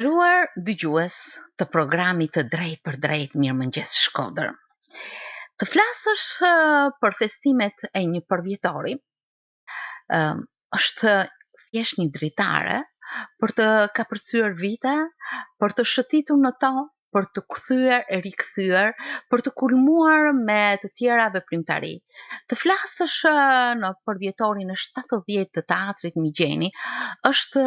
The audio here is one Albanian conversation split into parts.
Nderuar dëgjues të programit të Drejt për Drejt Mirëmëngjes Shkodër. Të flasësh për festimet e një përvjetori është thjesht një dritare për të kapërcyer vite, për të shëtitur në to, për të kthyer e rikthyer, për të kulmuar me të tjera veprimtari. Të flasësh në përvjetorin e 70 të teatrit Migjeni është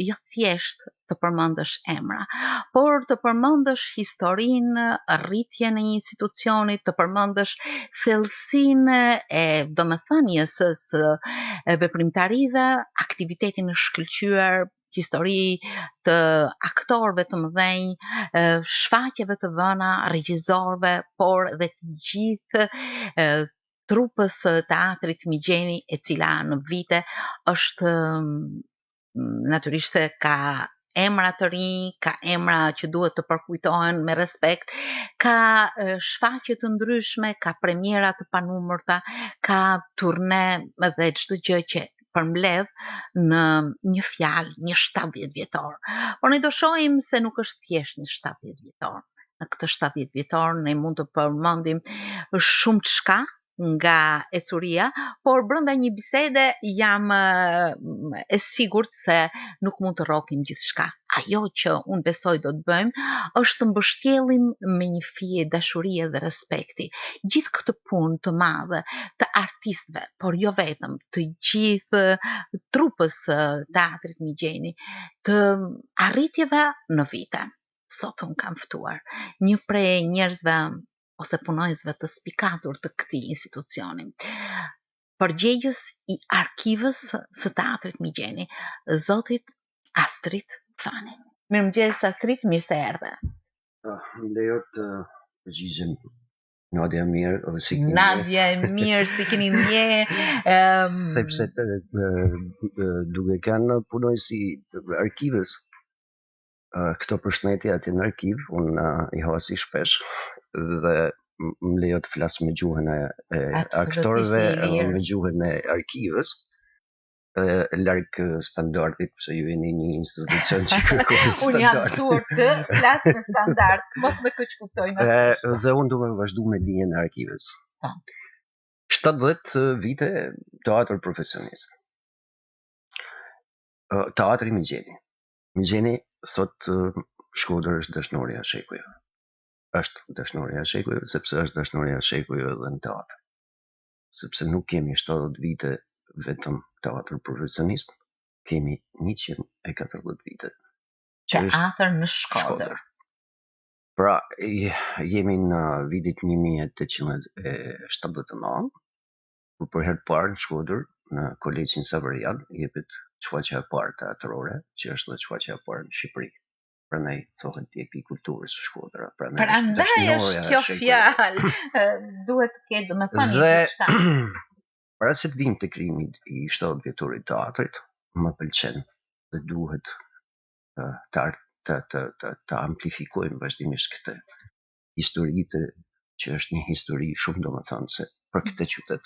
jo thjesht të përmendësh emra, por të përmendësh historinë, rritjen e një institucioni, të përmendësh thellësinë e domethënies së veprimtarive, aktivitetin e shkëlqyer, histori të aktorëve të mëdhenj, shfaqjeve të vëna, regjisorëve, por dhe të gjithë trupës së teatrit Migjeni, e cila në vite është natyrisht ka emra të rinj, ka emra që duhet të përkujtohen me respekt, ka shfaqje të ndryshme, ka premiera të panumërta, ka turne dhe çdo gjë që përmbledh në një fjalë, një 70 vjetor. Por ne do shohim se nuk është thjesht një 70 vjetor. Në këtë 70 vjetor ne mund të përmendim shumë çka nga ecuria, por brenda një bisede jam e sigurt se nuk mund të rrokim gjithçka. Ajo që unë besoj do të bëjmë është të mbështjellim me një fije dashurie dhe respekti gjithë këtë punë të madhe të artistëve, por jo vetëm, të gjithë trupës teatrit Migjeni, të arritjeve në vite. Sot unë kam ftuar një prej njerëzve ose punojësve të spikatur të këtij institucioni, përgjegjës i arkivës së teatrit Migjeni, zotit Astrid Fani. Mirëmëngjes Astrid, mirë se erdhe. Më lejo të përgjigjem Nadia mirë dhe si keni Nadia mirë, si keni nje. Sepse duke kanë punojësi arkivës, këto përshëndetje aty në arkiv, unë i hasi shpesh dhe më lejo të flas me gjuhën e aktorëve dhe me gjuhën e arkivës, larg standardit, pse ju jeni një institucion që kërkon standard. Unë jam mësuar të flas në standard, mos më keq kuptojnë. Dhe unë do me vazhdu me linjën e arkivës. 70 vite teatr profesionist. Teatri Migjeni. Migjeni thot Shkodër është dashnori e shekujve. Është dashnori e shekujve, sepse është dashnori e shekujve edhe në teatr. Sepse nuk kemi 70 vite vetëm teatr profesionist, kemi 140 vite teatr në Shkodër. Pra, jemi në vitit 1879, kur për herë parë në Shkodër, në Kolegjin Saverian, jepet shfaqja e parë teatrore, që është dhe shfaqja e parë në Shqipëri. Prandaj thohet jepi kulturës së Shkodra. Prandaj është kjo fjalë. Duhet të ketë domethënie diçka. Para se të vim të krijimi i 70 vjetorit të teatrit, më pëlqen dhe duhet të amplifikojmë vazhdimisht këtë historitë që është një histori shumë domethënëse për këtë qytet,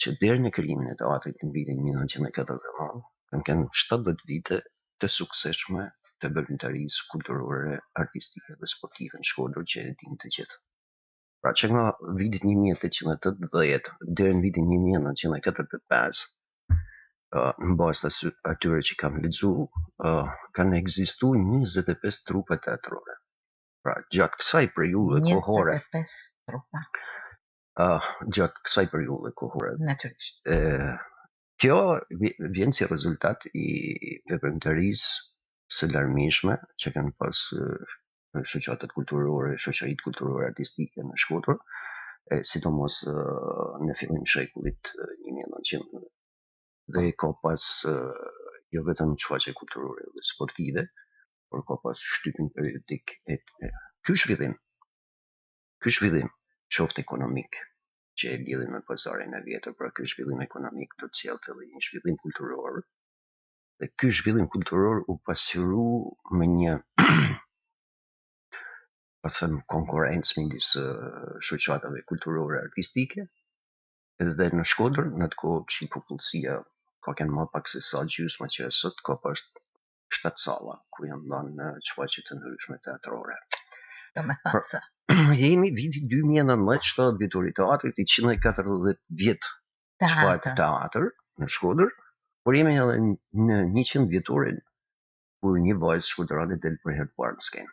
që deri në krijimin e teatrit në vitin 1949 kanë 70 vite të suksesshme të veprimtarisë kulturore, artistike dhe sportive në Shkodër që e dinë të gjithë. Pra që nga vitit 1880 deri në vitin 1945, në bazë të atyre që kam lexuar, kanë ekzistuar 25 trupe teatrore. Pra gjatë kësaj periudhe kohore. 25 trupa. Gjatë kësaj periudhe kohore. Natyrisht. Kjo vjen si rezultat i veprimtarisë së larmishme që kanë pas shoqatat kulturore, shoqëritë kulturore artistike në Shkodër, sidomos në fillim shekullit 1900, dhe ka pas jo vetëm shfaqje kulturore dhe sportive, por ka pas shtypin periodik ky zhvillim qoftë ekonomik, që e lidhim me pazarin e vjetër, pra ky zhvillim ekonomik do të cilët edhe një zhvillim kulturor, dhe ky zhvillim kulturor u pasqyru me një konkurrencë midis shoqatave kulturore artistike, edhe në Shkodër, në atë kohë që popullsia ka qenë më pak se sa gjysma që është sot, ka pas 7 salla, ku janë dhënë shfaqje të ndryshme teatrore. Domethënë se jemi viti 2019, 70 vjetori teatrit, 140 vjet shfaqje teatr në Shkodër, por jemi edhe në 100 vjetorin kur një vajzë shkodërane del për herë të parë në skenë.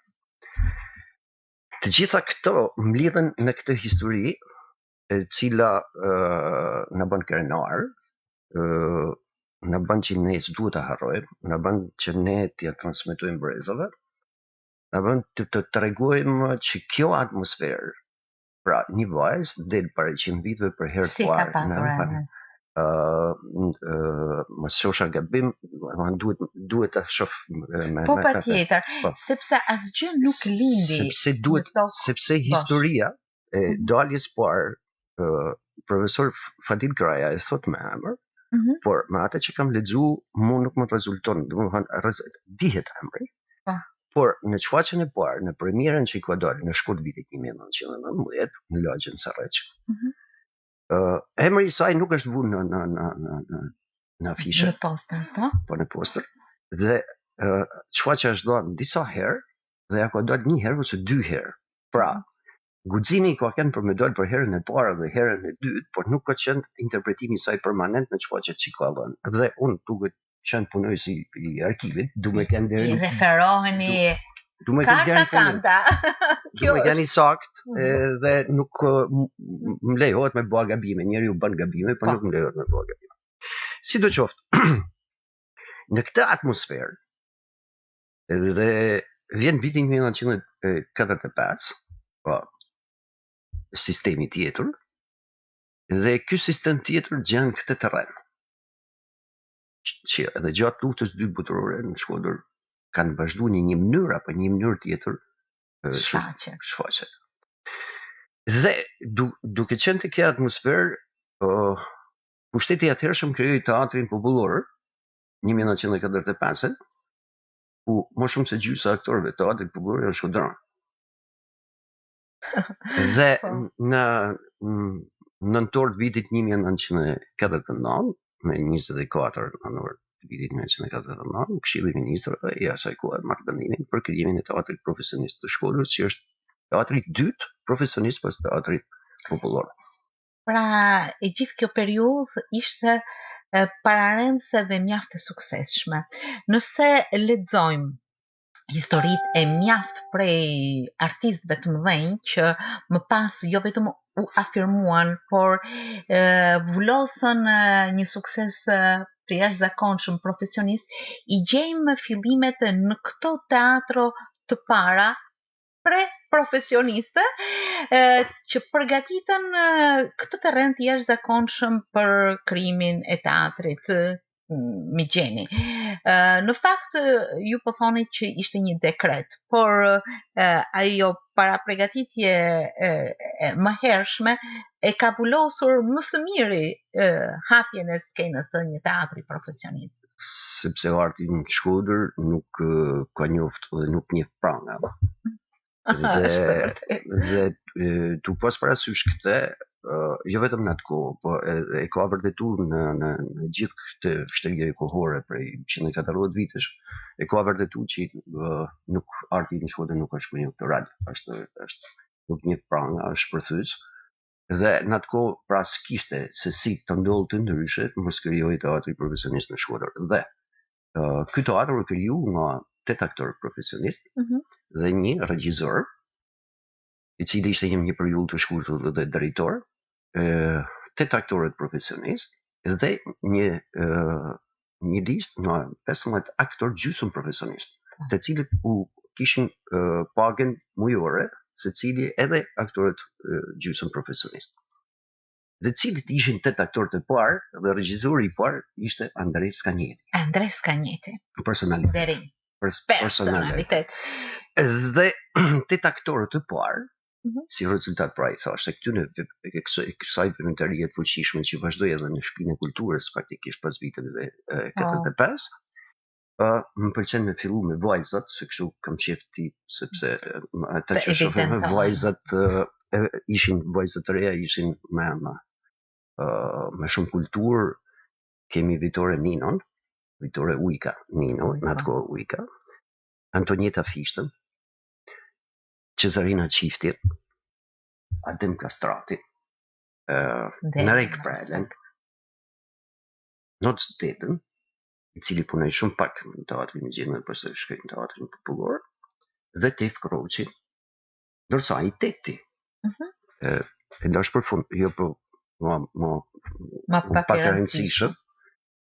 Të gjitha këto mblidhen në këtë histori, e cila na bën krenar, na bën që ne s'duhet ta harrojmë, na bën që ne t'ia transmetojmë brezave, na bën të tregojmë që kjo atmosferë, pra një vajzë del para 100 viteve për herë të parë. Mos shosha gabim, duhet ta shoh po patjetër, sepse asgjë nuk lindi. Sepse historia e daljes parë, profesor Fadil Kraja e thot me emër, por me atë që kam lexuar, mu nuk më rezulton, domethënë dihet emri. Por në shfaqjen e parë, në premierën që ka dalë në Shkodër vitit 1919 në lagjen Sarreç, emri i saj nuk është vënë në afishe. Në poster, po? Po në poster. Dhe shfaqja është dhënë disa herë dhe ja ka dalë një herë ose 2 herë. Pra, guximi ka qenë për me dalë për herën e parë dhe herën e dytë, por nuk ka qenë interpretimi i saj permanent në shfaqjet që ka dhënë. Dhe unë duhet qenë punojës i arkivit, du me kënë deri... I referoheni... Kanta. Du me kënë i sakt, dhe nuk më lejohet me bëha gabime. Njeri u bën gabime, por nuk më lejohet me bëha gabime. Si do qoftë, në këtë atmosferë, dhe vjen vitin 1945, sistemi tjetër, dhe ky sistem tjetër gjen këtë terren. Që edhe gjatë luftës 2 botërore në Shkodër kanë vazhduar në një mënyrë apo një mënyrë tjetër shfaqje. Dhe duke qenë të kjo atmosferë, pushteti i atëhershëm krijoi teatrin popullor 1945, ku më shumë se gjysma e aktorëve të teatrit popullor janë shkodran. Dhe në nëntor të vitit 1949, me 24 nëntor të vitit 1949, Këshilli i Ministrave i asaj kohe marrë vendimin për krijimin e teatrit profesionist të Shkodrës, që është teatri i dytë profesionist pas teatrit popullor. Pra, e gjithë kjo periudhë ishte pararendëse dhe mjaft e suksesshme. Nëse lexojmë historitë e mjaft prej artistëve të mëdhenj që më pas jo vetëm u afirmuan, por vulosën një sukses të jashtëzakonshëm profesionist, i gjejmë fillimet në këto teatro të para pre-profesioniste që përgatitën këtë terren të jashtëzakonshëm për krijimin e teatrit Migjeni. Në fakt, ju po thoni që ishte një dekret, por ajo para përgatitje më hershme e ka vulosur më së miri hapjen e skenës së një teatri profesionist. Sepse arti në Shkodër nuk ka njoftë dhe nuk njeh pranga. Dhe tu pas parasysh këtë, jo vetëm në atë kohë, po e ka vërtetuar në gjithë këtë shtrirje kohore prej 140 vitesh, e ka vërtetuar që nuk arti në Shkodër nuk është konjunktural, është nuk njeh pranga, është përthyes. Dhe në atë kohë pra s'kishte se si të ndodhte ndryshe, mos krijoi teatri profesionist në Shkodër. Dhe ky teatr u kriju nga 8 aktorë profesionistë dhe një regjisor, i cili ishte një periudhë të shkurtër dhe drejtor, 8 aktorët profesionistë dhe një listë nga 15 aktorë gjysmë profesionistë, të cilët u kishin pagën mujore, secili edhe aktorët gjysmë profesionistë. Dhe cilët ishin 8 aktorët e parë dhe regjisori i parë ishte Andres Kanjeti. Andres Kanjeti. Personalitet. Personalitet. Dhe 8 aktorët e parë, si rezultat pra i thashtë, kësaj vëmendërie të fuqishme që vazhdoi edhe në Shtëpinë e Kulturës faktikisht pas viteve 45, më pëlqen me fillu me vajzat, se kështu kam qejf ti, sepse ata që shohim vajzat ishin vajzat të reja, ishin me shumë kulturë. Kemi Vitore Ninon, Vittore Ujka, Nino, në atë kohë Ujka, Antonieta Fishtën, Cesarina Qifti, Adem Kastrati, Narek Prelen, Noc Detën, I cili punoi shumë pak në teatrin Migjen dhe pas shkoi në teatrin popullor, dhe Tef Kroqi, ndërsa ai Teti. E lash për fund, jo për më pak e rëndësishëm,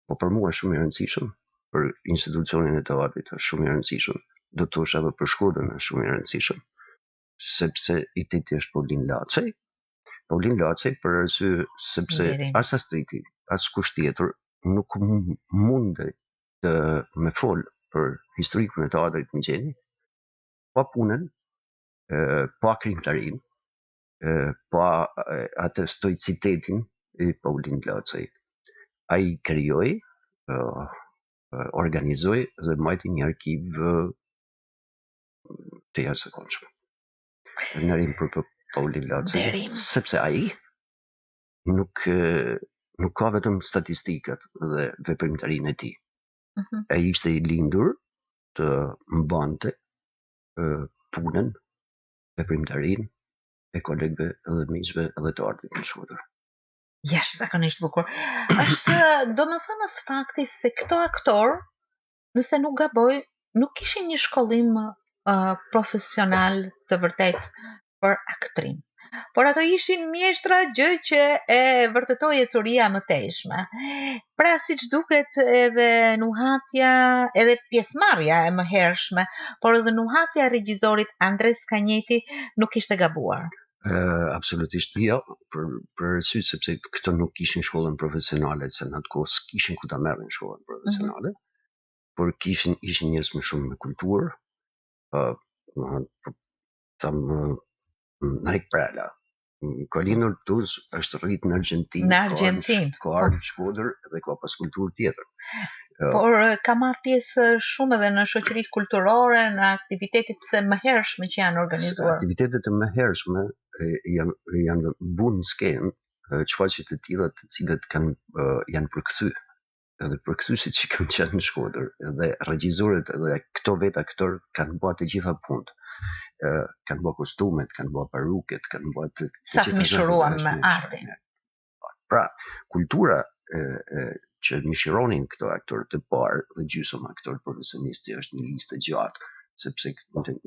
po për mua shumë i rëndësishëm, për institucionin e teatrit është shumë i rëndësishëm, do të thosh edhe për Shkodrën është shumë i rëndësishëm, sepse I Teti është Paulin Laçaj. Paulin Laçaj për arsye sepse as Astriti, as kush tjetër nuk mundej të me fol për historikun e teatrit Migjeni, pa punën, pa krimtarin, pa atë stoicitetin I Paulin Laçaj. Ai krijoi, organizoi dhe mbajti një arkiv të jashtëzakonshëm. Nderim për Paulin Laçaj, sepse ai nuk ka vetëm statistikat dhe veprimtarinë e tij. Ai ishte I lindur të mbante punën, veprimtarinë e kolegëve dhe miqve dhe të artit në Shkodër. Jashtëzakonisht bukur. Është domethënë fakti se këto aktor, nëse nuk gaboj, nuk kishin një shkollim profesional të vërtet për aktrim. Por ato ishin mjeshtra, gjë që e vërtetoi e curia më tejshme. Pra siç duket edhe nuhatja, edhe pjesëmarrja e mëhershme, por edhe nuhatja e regjisorit Andres Kanjeti nuk ishte gabuar. Absolutisht jo, për arsye sepse këto nuk kishin shkollën profesionale, se në atë kohë kishin ku ta merrin shkollën profesionale, por ishin njerëz më shumë me kulturë, Narek Prela, ka lindur Tuz, është rrit në Argjentinë, ka ardhur në Shkodër dhe ka pas kulturë tjetër. Por ka marrë pjesë shumë edhe në shoqëritë kulturore, në aktivitetet të mëhershme që janë organizuar. Aktivitetet e mëhershme janë bunë skenë çfarë të tilla të cilët janë përkthyr. Edhe përkthyesit që kanë qenë në Shkodër, edhe regjisorët edhe këto vetë aktor kanë bërë të gjitha punët. Kanë bërë kostumet, kanë bërë paruket, kanë bërë të sa të mishuruan me artin. Pra, kultura që mishironin këto aktorë të parë dhe gjysmë aktorë profesionistë është një listë gjatë, sepse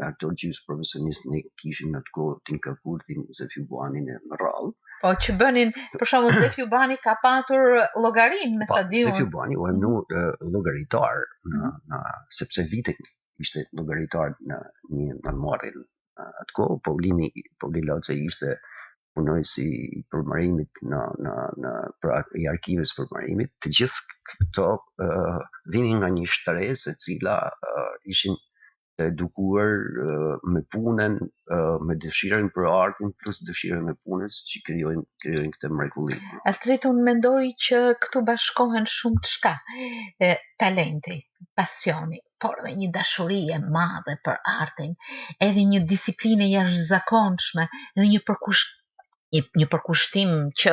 aktorë gjysmë profesionistë ne kishin në atë kohë Tinka Kurthin, Zefi Buanin e më radhë. Po që bënin, për shembull Zefi Bani ka patur llogarim në stadion. Zefi Bani u emnu llogaritar sepse vitet ishte llogaritar në një nënmarrje atë kohë. Paulin Laçaj ishte punoi si përmarimit I arkives përmarimit. Të gjithë këto vinin nga një shtresë e cila ishin të edukuar me punën, me dëshirën për artin, plus dëshirën e punës që krijojnë këtë mrekulli. Astrid, unë mendoj që këtu bashkohen shumë të shka, talenti, pasioni, por dhe një dashuri e madhe për artin, edhe një disiplinë jashtëzakonshme, edhe një përkushtim që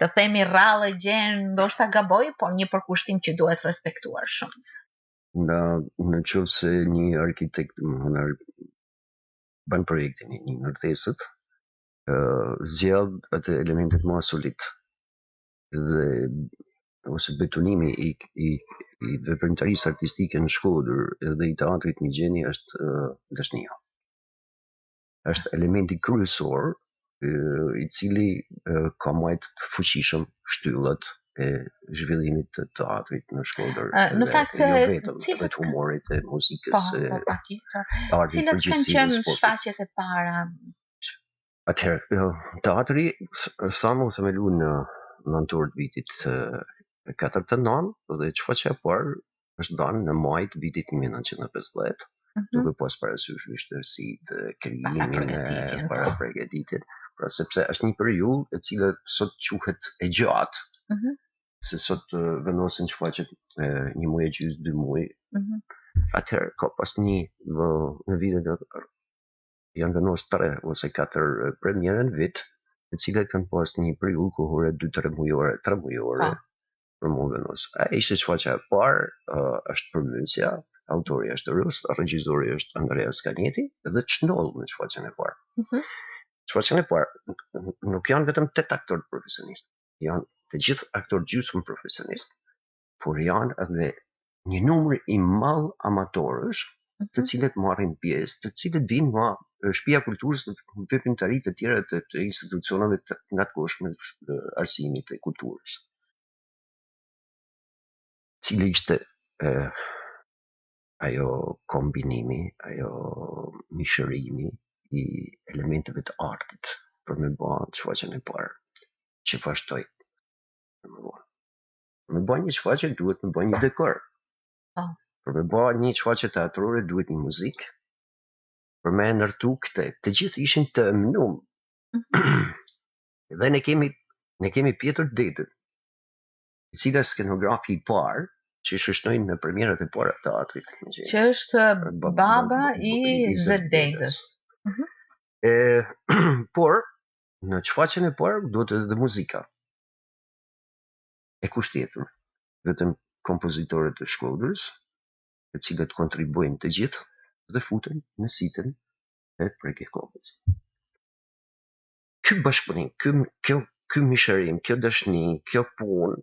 të themi rrallë gjen, ndoshta gaboj, por një përkushtim që duhet respektuar shumë. Në qovë se një arkitekt bën projektin një ndërtesët, zgjidh atë elementet më solit dhe ose betonimi I veprimtarisë artistike në Shkodër dhe I teatrit Migjeni është dashnia. Është elementi kryesor I cili ka marrë të fuqishëm shtyllat e zhvillimit të teatrit në Shkodër. Në fakt, jo vetëm të humorit e muzikës, artit cilat kanë qenë shfaqjet e para? Atëherë, teatri sa më themelu në nëntor të vitit 49 dhe çfarë e parë është dhënë në maj të vitit 1950, duke pas parasysh vështirësitë, krijimin e paraprogjeditjet, pra sepse është një periudhë e cila sot quhet e gjatë. Se sot vendosen shfaqet një muaj e gjysmë, 2 muaj. Atëherë ka pas në vitet janë vendosur 3 ose 4 premierë në vit, të cilat kanë pas një periudhë kohore 2-3 mujore, 3 mujore, për mua vendos. Ishte shfaqja e parë, është përmendësja, autori është rus, regjizori është Andrea Scaneti, dhe ç'ndodh në shfaqjen e parë. Shfaqjen e parë nuk janë vetëm 8 aktorë profesionistë, janë të gjithë aktorë gjysmë profesionistë, por janë edhe një numër i madh amatorësh, të cilët marrin pjesë, të cilët vinë nga shtëpia e kulturës, veprimtari të tjera të institucioneve të ngatkohshme të arsimit të kulturës. Cili ishte ajo kombinimi, ajo mishërimi i elementeve të artit për me bërë shfaqjen e parë, që vazhdoi. Për me bërë një shfaqje duhet me bërë një dekor. Për me bërë një shfaqje teatrore duhet një muzikë. Për me ndërtu këtë, të gjithë ishin të mënum. Dhe ne kemi Pjetër Detën, i cila skenografi i parë, që shështojnë në premierat e para të teatrit. Që është baba i Zedetës. Por, në shfaqjen e parë duhet edhe muzika. E kush tjetër? Vetëm kompozitorët e Shkodrës, të cilët kontribuojnë të gjithë dhe futen në sitën e Prekë Kokës. Ky bashkëpunim, ky mishërim, kjo dashni, kjo punë,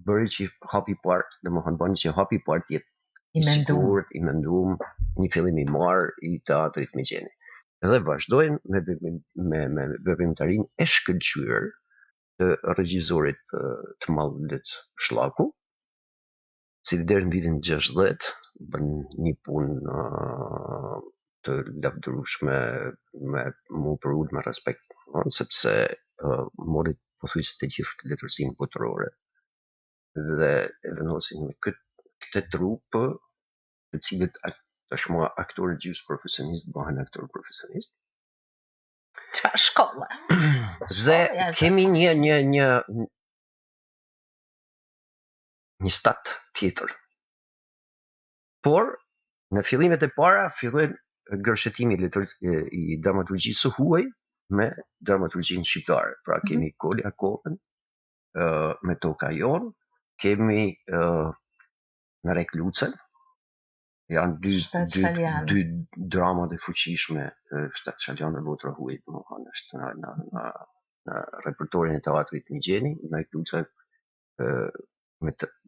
bëri që hapi parë, domethënë bën që hapi parë të jetë i menduar, një fillim i marr i teatrit Mexheni. Dhe vazhdojnë me veprimtarinë e shkëlqyer të regjizorit të Malldet Shllaku, cili deri në vitin 60 bën një punë të lavdërueshme me ulme respekt, sepse mori pothuajse të gjithë letërsinë botërore dhe e vendosin me këtë trup, të cilët tashmë aktorë gjysmë profesionistë bëhen aktorë profesionistë. Çfarë shkolle? Dhe kemi një stat tjetër. Por në fillimet e para fillojnë gërshetimi i dramaturgjisë së huaj me dramaturgjinë shqiptare. Pra kemi Kolja Kokën, me Toka Jon, kemi në Rek Lucen, janë dy drama të fuqishme, Shtatë Çaljan dhe Botra huaj, domethënë është në repertorin e teatrit Mexheni, në Rek Lucen,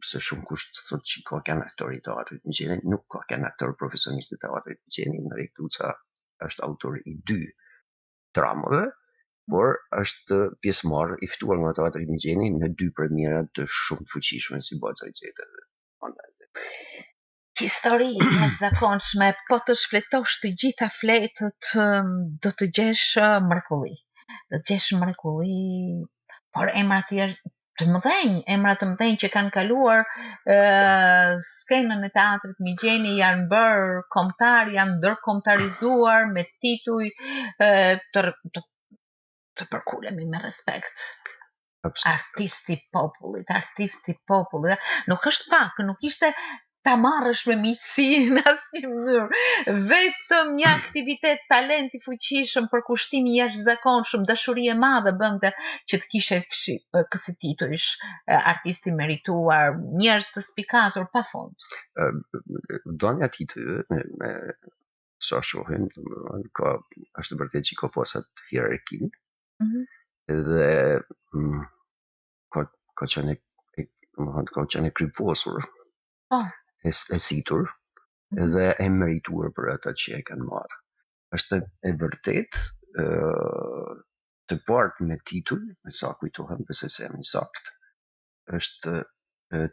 se shumë kusht thotë që ka kanë aktor i teatrit Mexheni, nuk ka kanë aktor profesionist i teatrit Mexheni. Në Rek Luca është autor i 2 dramave, por është pjesëmarrë i ftuar nga teatri Mexheni në 2 premiera të shumë fuqishme si Baca e Gjeteve. Histori e zakonshme, po të shfletosh të gjitha fletët, do të gjesh mrekulli. Do të gjesh mrekulli, por emrat të mëdhenj që kanë kaluar skenën e teatrit Mexheni, janë bërë kombëtar, janë ndërkombëtarizuar me tituj të përkulemi me respekt. Artisti popullit. Nuk është pak, nuk ishte ta marrësh me miqësi në asnjë mënyrë. Vetëm një aktivitet, talent i fuqishëm, përkushtimi i jashtëzakonshëm, dashuri e madhe bënte që të kishe kësi titujsh artisti merituar, njerëz të spikatur pafund. Donja tituj sa shohim, është vërtet që ka pasur hierarkinë. Dhe ka qenë kryposur, e situr dhe e merituar për ata që e kanë marrë. Është e vërtet të partë me titull, me sa kujtohem, pse se jam i sakt, është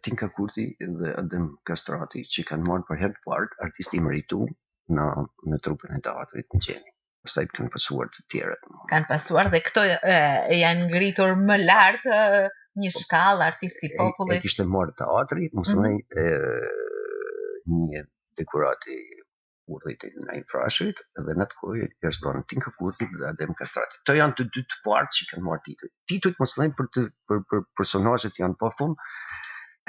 Tinka Kurti dhe Adem Kastrati që kanë marrë për herë të parë artisti i merituar në trupin e teatrit Mexheni. Pastaj kanë pasuar të tjerët. Kanë pasuar dhe këto janë ngritur më lart një shkallë artisti i popullit. E kishte marrë teatri, mos një dekorati urdhit në infrashit, dhe në të kohë është dhënë Tinka Kurti dhe Adem Kastrati. Këto janë të dy të parë që kanë marrë titull. Titujt mos për personazhet janë pa fund,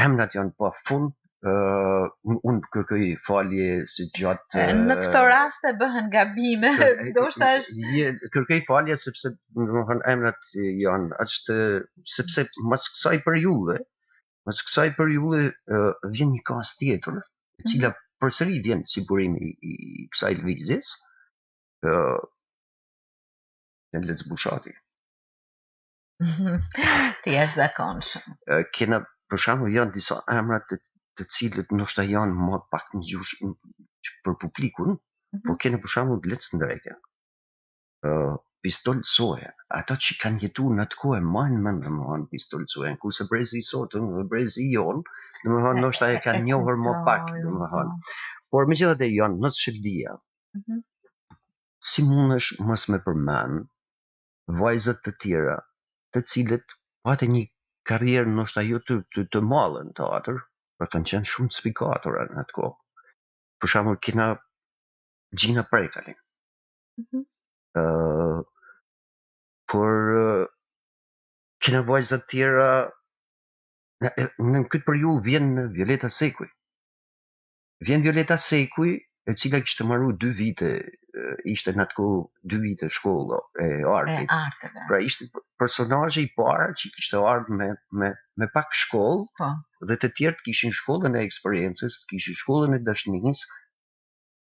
emrat janë pa fund. Unë kërkoj falje si gjatë në këto raste bëhen gabime, ndoshta është kërkoj falje sepse domethënë emrat janë ashtë, sepse mas kësaj periudhe Mas kësaj periudhe vjen një kas tjetër, e cila përsëri vjen si burimi i kësaj lëvizjes, në Lec Bushati. Ti je zakonshëm. Kena, për shembull, janë disa emra të cilët ndoshta janë më pak në gjuhë për publikun, por kena për shembull Lec Ndreke, Pistol Soja, ata që kanë jetu në atë kohë majnë mend domethënë Pistol Soja, kurse brezi i sotëm dhe brezi i jon, domethënë ndoshta e kanë njohur më pak, domethënë. Por megjithatë janë në Shëldia. Si mundesh mos me përmend vajzat të tjera, të cilët patën një karrierë ndoshta jo të madhe në teatr, por kanë qenë shumë të spikatura në atë kohë. Për shembull, kena Gjina Prekalin. Por kena vajza të tjera, në këtë periudhë vjen Violeta Sekuj. Vjen Violeta Sekuj, e cila kishte marru 2 vite, ishte në atë kohë 2 vite shkolla e artit. Pra ishte personazhi i parë që kishte ardhur me pak shkollë, dhe të tjerë kishin shkollën e eksperiencës, kishin shkollën e dashnisë,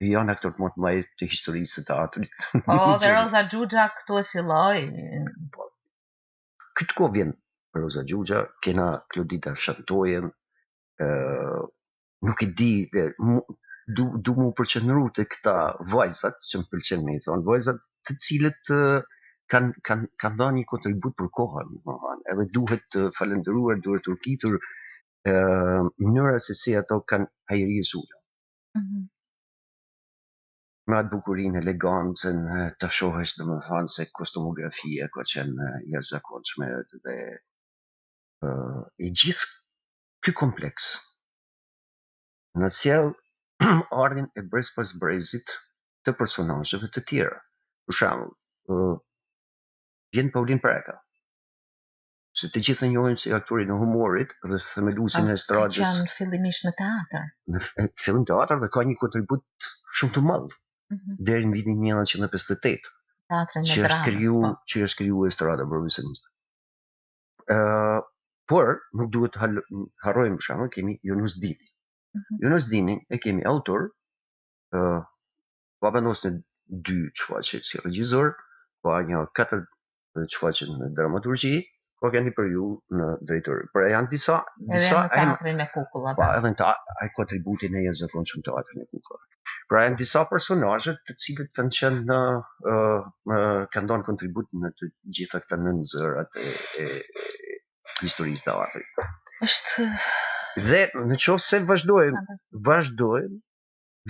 janë aktorë më të mëdhenj të historisë së teatrit. Dhe Roza Xhuxha këtu e filloi. Këtë kohë vjen Roza Xhuxha, kena Klodita Shantojen, nuk e di, du mu përqendru të këta vajzat, që më pëlqen me i thonë, vajzat të cilët kanë dhënë një kontribut për kohën, edhe duhet falendëruar, duhet urkitur mënyra se si ato kanë hajriesuar. Me atë bukurinë, elegancën, të shohesh domethënë se kostumografia ka qenë jashtëzakonshme dhe i gjithë ky kompleks në sjell ardhin e brez pas brezit të personazheve të tjera. Për shembull, vjen Paulin Preka, se të gjithë e njohin si aktorin e humorit dhe themeluesin e estradës. Ka qenë fillimisht në teatr. Në fillim teatr dhe ka një kontribut shumë të madh deri në vitin 1958. Teatrin e dramës. Që është kriju estrada profesioniste. Por nuk duhet harrojmë për shembull, kemi Yunus Dini. Yunus Dini e kemi autor, ka vendosur 2 shfaqje si regjisor, ka një 4 shfaqje në dramaturgji, ka një periudhë në drejtori. Por janë disa në teatrin e kukullave. Po, edhe ai kontributin e jashtëzakonshëm të teatrit e kukullave. Pra janë disa personazhe të cilët kanë qenë kanë dhënë kontribut në të gjitha këta nënzërat e historisë të teatrit. Dhe në qoftë se vazhdojmë,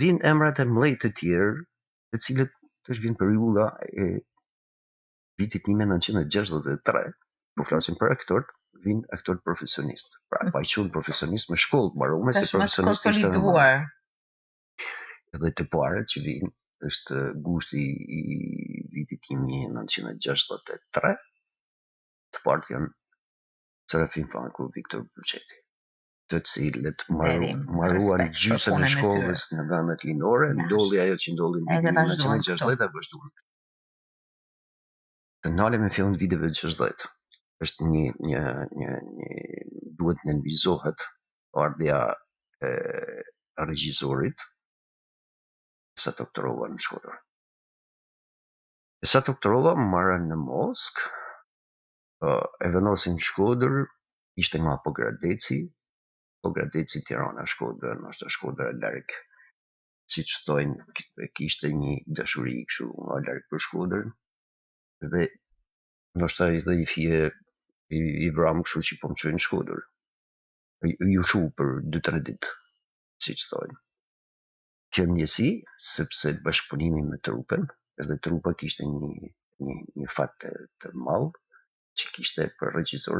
vinë emrat e mëdhenj të tjerë, të cilët tash vjen periudha e vitit 1963, po flasim për aktorët, vinë aktorë profesionistë. Pra pa i quajtur profesionist me shkollë të mbaruar, se profesionist ishte konsoliduar. Edhe të parët që vinë është gushti i vitit 1963, të parët janë Serafin Fanku, Viktor Buçeti, të cilët marruan gjysën e shkollës në vendet lindore, ndolli ajo që ndolli në vitin 1960 e vazhduan. Të ndalim me fillin viteve 60. Është një duhet nënvizohet ardhja e regjisorit Esat Oktorova në Shkodër. Esat Oktorova marrën në Mosk, e vendosin në Shkodër, ishte nga Pogradeci Tirana Shkodër, nështë Shkodër e larg, siç thonë, kishte një dashuri kështu nga larg për Shkodrën, dhe ndoshta edhe i fije i vram kështu që po më çojnë në Shkodër. Ju shu për 2-3 ditë, siç thonë. Kjo ndjesi, sepse bashkëpunimi me trupën, edhe trupa kishte një fat të madh, që kishte për regjisor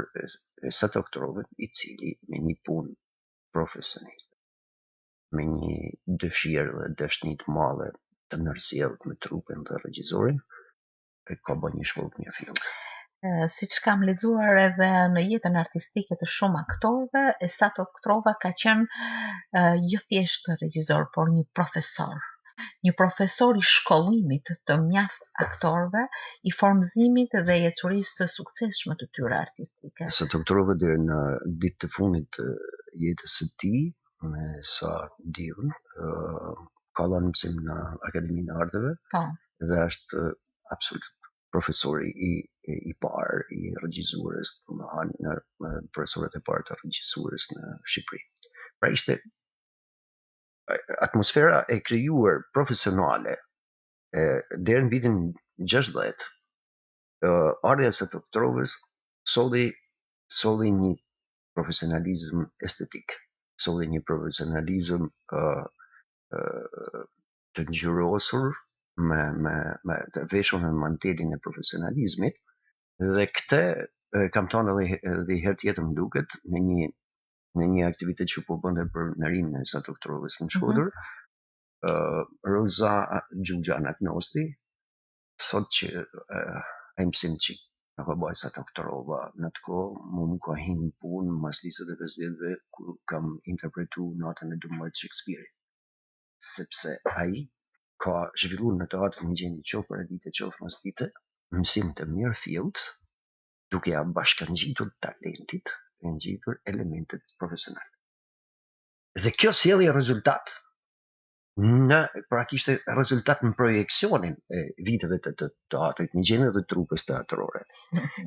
Esat Oktorovën, i cili me një punë profesioniste, me një dëshirë dhe dashni të madhe të ndërsjellë me trupën dhe regjisorin, ka bërë një shkollë të mjaftueshme. Siç kam lexuar edhe në jetën artistike të shumë aktorëve, Esat Oktorova ka qenë jo thjesht regjisor, por një profesor, një profesor i shkollimit të mjaft aktorëve, i formëzimit dhe jetësurisë së suksesshme të tyre artistike. Sa të aktorëve deri në ditë të fundit të jetës së tij, me sa diun, ka dhënë mësim në Akademinë e Arteve, dhe është absolut profesori i parë i regjisurës, në profesorët e parë të regjisurës në Shqipëri. Pra ishte atmosfera e krijuar profesionale deri në vitin 60, ardha së të aktorëve solli një profesionalizëm estetik, solli një profesionalizëm të ngjyrosur me të veshur në mantelin e profesionalizmit, dhe këtë kam thënë edhe herë tjetër më duket në një aktivitet që po bënte për nerimin e Sa të aktorëve në Shkodër, Roza Xhuxha Anagnosti thot që ai mësim që në ka bëj Sa të aktorëve në të kohë më ka hinë punë mas 25 viteve kur kam interpretu natën e 12 Shakespeare, sepse ai ka zhvilluar në teatrin e gjeni qoftë për ditë qoftë mas dite mësim të mirë fillt, duke ja bashkangjitur talentit e ngjitur elementet profesionale. Dhe kjo sjellje rezultat pra kishte rezultat në projeksionin e viteve të teatrit në gjeni dhe trupës teatrore.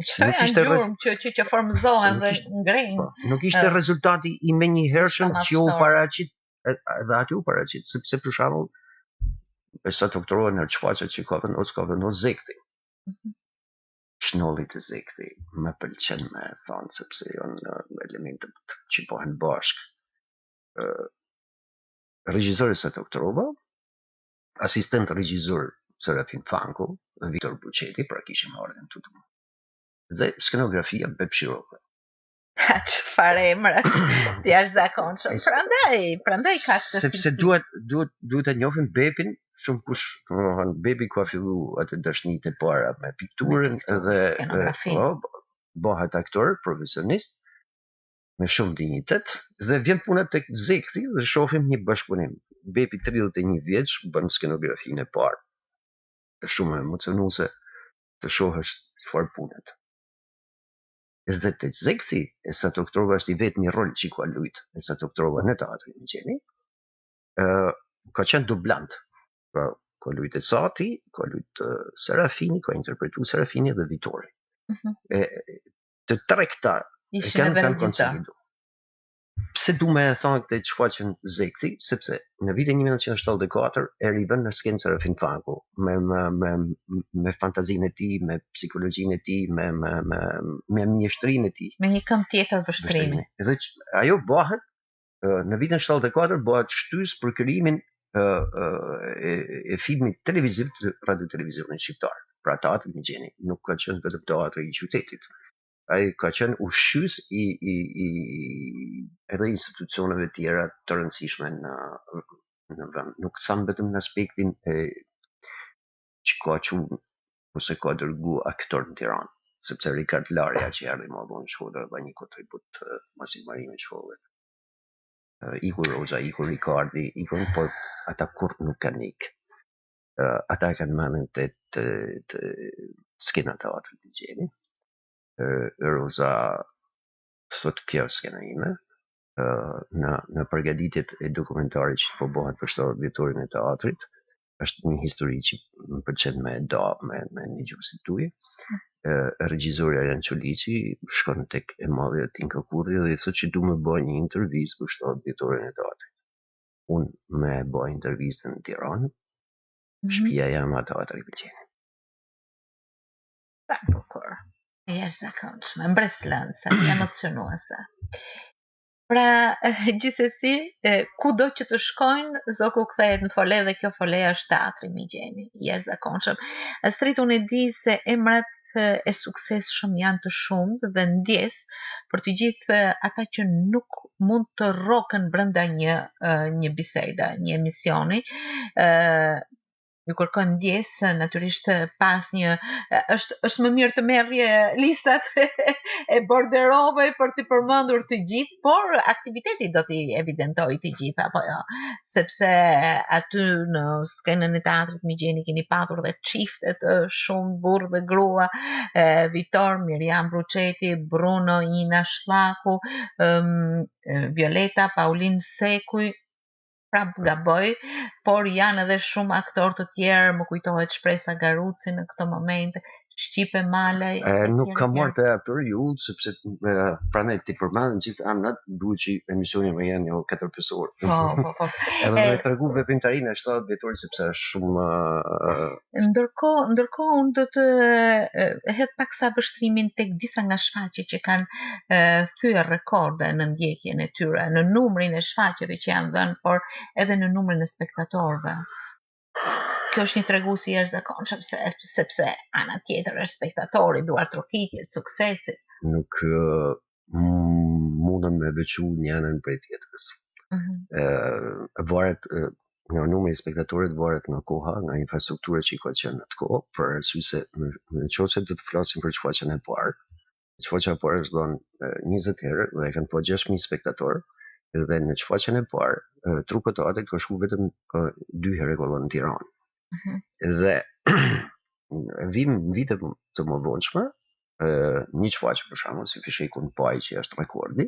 Që formëzohen dhe ngrejnë. Nuk ishte rezultati i menjëhershëm që u paraqit dhe aty u paraqit, sepse për shembull Sa të aktorëve në çfarë që ka vendos Zekthi. Shnolli të Zekthi më pëlqen me thonë sepse janë elementet që bëhen bashkë. Regjizori Sa të aktorëve, asistent regjizor Serafin Fanko dhe Viktor Buçeti, pra kishim ardhen të të. Dhe skenografia Beb Shiroka. Çfarë emër është jashtëzakonshëm. Prandaj ka këtë. Sepse duhet të njohim Bebin shumë kush, Bebi ka fillu atë dashnitë e para me pikturën dhe bëhet aktor profesionist me shumë dinjitet, dhe vjen puna tek Zekthi dhe shohim një bashkëpunim. Bebi 31 vjeç bën skenografinë e parë. Është shumë emocionuese të shohësh çfarë punët. Dhe të Zekthi, e Sa të aktorëve është i vetmi rol që ka luajt e Sa të aktorëve në teatrin e gjeni, ka qenë dublant. Ka luajt Sati, ka luajt Serafini, ka interpretu Serafini dhe Vitori. Të tre këta kanë konsolidu. Pse du me thonë këtë çfarë Zekthi, sepse në vitin 1974 e rivën në skenë Serafin Fanko me fantazinë e tij, me psikologjinë e tij, me mjeshtrinë e tij. Me një kënd tjetër vështrimi. Dhe ajo bëhet në vitin 74 bëhet shtys për krijimin e filmit televiziv të radiotelevizionit shqiptar. Pra teatri i gjeni nuk ka qenë vetëm teatri i qytetit. Ai ka qenë ushqys edhe institucioneve tjera të rëndësishme në vend. Nuk thamë vetëm në aspektin që ka qunë ose ka dërgu aktor në Tiranë, sepse Rikard Larja që erdhi më vonë në Shkodër dha një kontribut masimërim në shkollet. Iku Roza, iku Rikardi, por ata kur nuk kanë ikë. Ata kanë menën të skena teatrit të gjeni. Roza thot kjo skena ime, në përgatitjet e dokumentarit që po bëhet për 70 vjetorin e teatrit, është një histori që më pëlqen me një gjuhë tuaj. Regjizori Arjan Çoliçi shkon tek e madhe Tinka Kurri dhe i thotë që du me bëj një intervistë për 70 vjetorin e teatrit. Unë me bëj intervistën në Tiranë, shtëpia jam atë teatri i gjeni. Sa bukur. E jashtëzakonshme, mbreslënse, emocionuese. Pra, gjithsesi, kudo që të shkojnë, zoku kthehet në fole dhe kjo fole është teatri i gjeni, i jashtëzakonshëm. Astrid, unë e di se emrat e suksesshëm janë të shumtë dhe ndjes për të gjithë ata që nuk mund të rroken brenda një bisede, një emisioni, ju kërkon ndjesë, natyrisht pas një është më mirë të merrje listat e borderove për të përmendur të gjithë, por aktiviteti do t'i evidentoj të gjitha, apo jo, sepse aty në skenën e teatrit Migjeni keni patur dhe çiftet shumë burr dhe grua, Vitor, Miriam Bruçeti, Bruno Ina Shlaku, Violeta, Paulin Sekuj, prap gaboj, por janë edhe shumë aktorë të tjerë, më kujtohet Shpresa Garuci në këtë moment, Shqipe Malaj. Nuk kam marrë të periudhë, sepse prandaj ti përmendën gjithë anët, duhet që emisioni më jenë jo 4-5 orë. Po. Edhe do të tregu veprimtarinë e 70 vjetor sepse është shumë Ndërkohë unë do të hedh pak sa vështrimin tek disa nga shfaqjet që kanë thyer rekorde në ndjekjen e tyre, në numrin e shfaqjeve që janë dhënë, por edhe në numrin e spektatorëve. Kjo është një tregues i jashtëzakonshëm sepse ana tjetër është spektatori, duar trokitjes, suksesit. Nuk mundem me veçu një anën prej tjetrës. Varet nga numri i spektatorit, varet nga koha, nga infrastruktura që i ka qenë atë kohë, për arsye se në qoftë se do të flasim për shfaqjen e parë. Shfaqja e parë është dhënë 20 herë dhe kanë po 6.000 spektatorë. Dhe në shfaqjen e parë, trupi i teatrit ka shkuar vetëm 2 herë në Tiranë. Dhe vim vite të mëvonshme, një shfaqje për shembull si Fishekun Paj që është rekordi,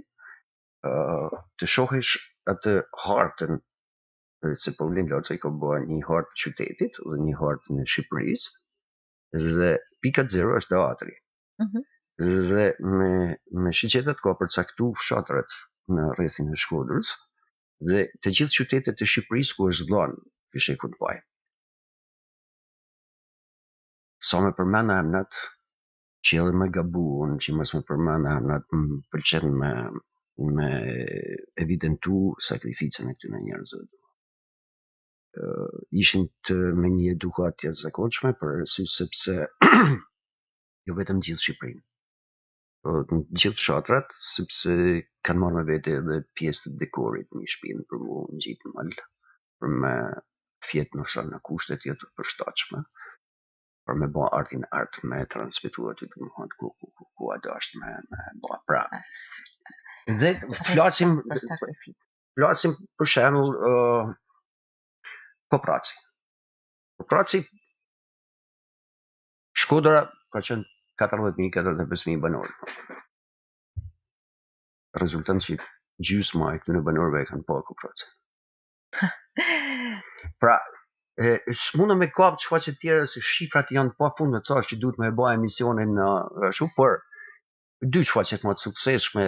të shohësh atë hartën se Paulin Locaj ka bërë një hartë të qytetit dhe një hartë në Shqipërisë dhe pika 0 është teatri. Dhe me shiqetet ka përcaktuar fshatrat në rrethin e Shkodrës dhe të gjithë qytetet e Shqipërisë ku është dhënë Fishekun Paj. Sa me përmend emrat, që edhe me gabuan, që mos me përmend emrat, më pëlqen me evidentu sakrificën e këtyre njerëzve. Ishin me një edukat jashtëzakonshme për arsye sepse jo vetëm gjithë Shqipërinë, por gjithë fshatrat, sepse kanë marrë me vete edhe pjesë të dekorit në shtëpinë për mu ngjitë mal, për me fjetë në kushte të jetë përshtatshme. Për me bë artin me transmetuar aty domethënë ku a dashur me bë prapë. Dhe flasim për shembull Kopraci. Kopraci Shkodra ka qenë 40.000-45.000 banor. Rezulton që gjysma e këtyre banorëve kanë pa Kopracin. Pra s'mundem me kap shfaqje të tjera se shifrat janë pafund, të thash që duhet me bëj emisionin ashtu, por dy shfaqjet më të suksesshme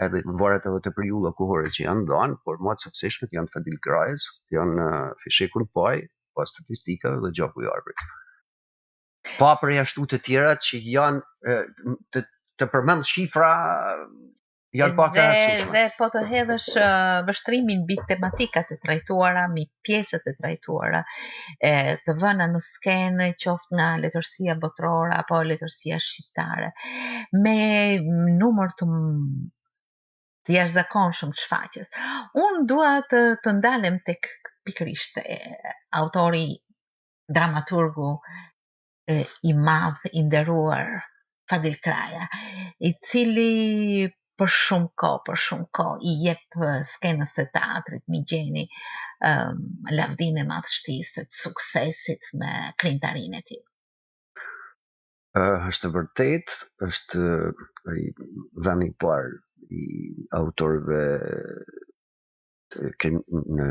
edhe varet edhe të periudha kohore që janë dhënë, por më të suksesshme janë Fadil Krajës, janë Fishekun Paj, pas statistikave dhe Gjaku i Arbrit. Pa përjashtu të tjera që janë të përmend shifra janë pak rastësishme. Dhe po të hedhësh vështrimin mbi tematikat e trajtuara, mbi pjesët e trajtuara, të vëna në skenë qoftë nga letërsia botërore apo letërsia shqiptare, me numër të jashtëzakonshëm të shfaqjes. Unë dua të ndalem tek pikërisht autori, dramaturgu i madh, i nderuar Fadil Kraja, i cili për shumë kohë i jep skenës së teatrit Migjeni lavdinë e madhështisë, të suksesit me krijtarinë e tij. Është vërtet, është vani i parë i autorëve në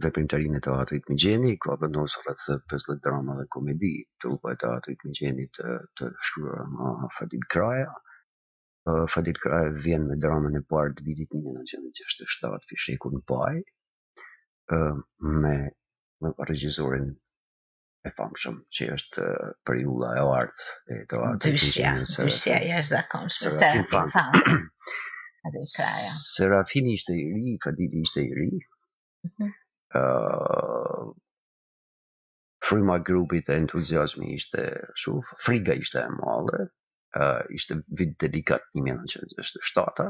veprimtarinë e teatrit Migjeni, ka vendosur rreth 50 drama dhe komedi trupa e teatrit Migjeni të shkruara nga Fadil Kraja. Fadil Kraja vjen me dramën e parë të vitit 1967, Fishekun Paj, me regjisorin e famshëm që është periudha e artë e teatrit. Dyshja jashtëzakonshme, Serafin Fam. Fadil Kraja. Serafini ishte i ri, Fadili ishte i ri. Fryma grupit e entuziazmi ishte shumë, friga ishte e madhe. Ishte vit delikat 1967,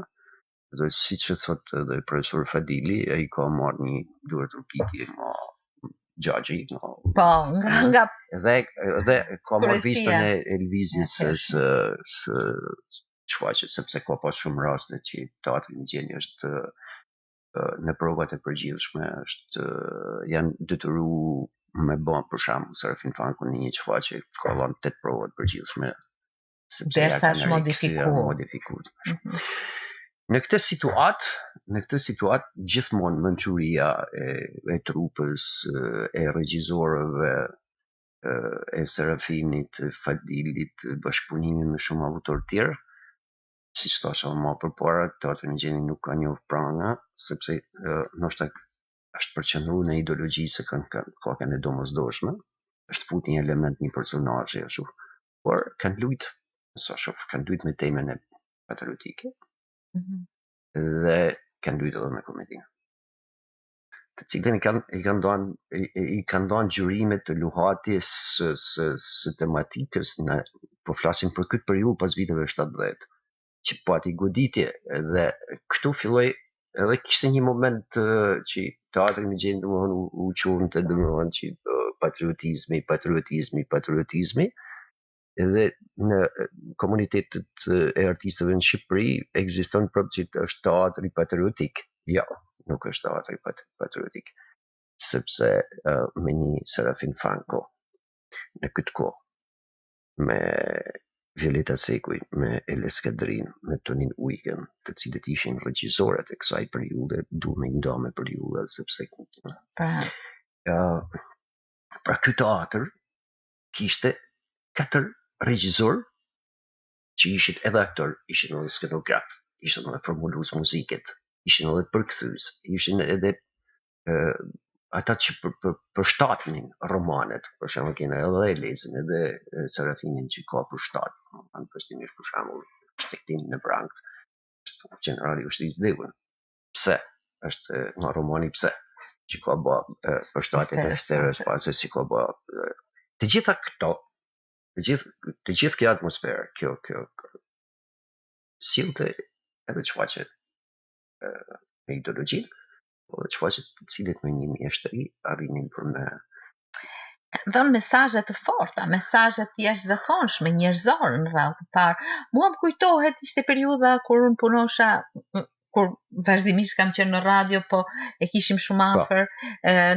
dhe si që thot edhe profesor Fadili, ai ka marrë një duar trokitje nga Gjagji. Po, nga Edhe ka marrë Kurësia. vistën e lëvizjes së çfarë, sepse ka pas shumë raste që teatri Migjelli është në provat e përgjithshme janë detyruar me bën për shembull Serafin Fanku në një çfarë ka dhënë 8 prova të përgjithshme sepse ja derisa kanë modifikuar. Në këtë situatë gjithmonë mençuria e trupës, e regjisorëve, e Serafinit, Fadilit, bashkëpunimi me shumë autorë tjerë, si thosha më përpara, teatri Migjelli nuk ka njohur pranga, sepse ndoshta është përqendruar në ideologji se kanë e domosdoshme, është fut një element një personazhi ashtu, por kanë luajt me temën e patriotike dhe kanë luajt edhe me komedinë, të cilën i kanë dhënë gjyrimet të luhatjes së tematikës po flasim për këtë periudhë pas viteve 70, që pati goditje dhe këtu filloi edhe kishte një moment që teatri Migjelli domethënë u çonte domethënë që patriotizmi edhe në komunitetet e artistëve në Shqipëri ekziston prapë që është teatri patriotik. Jo, nuk është teatri patriotik, sepse me një Serafin Fanko në këtë kohë me Violeta Sekuj, me Eles Kadrin, me Tonin Ujken, të cilët ishin regjisorët e kësaj periudhe, du me nda me periudhe, sepse pra ky teatr kishte 4 regjisor që ishin edhe aktor, ishin edhe skenograf, ishin edhe formulues muziket, ishin edhe përkthyes, ishin edhe ata që përshtatnin romanet, për shembull kena edhe Elezën edhe Serafinin që ka përshtat, përshtimisht për shembull Shtektin në Brankt, generali ushtrisë vdekur. Pse? Është nga romani Pse, që ka bë përshtatjen e Sterës Pase si ka bë. Të gjitha këto, të gjithë kjo atmosferë, kjo sillte edhe çfarë me ideologjinë, dhe çfarë të cilët me një mjeshtri arrinin për me dhënë mesazhe të forta, mesazhe të jashtëzakonshme, njerëzore në radhë të parë. Mua më kujtohet ishte periudha kur unë punosha, kur vazhdimisht kam qenë në radio, po e kishim shumë afër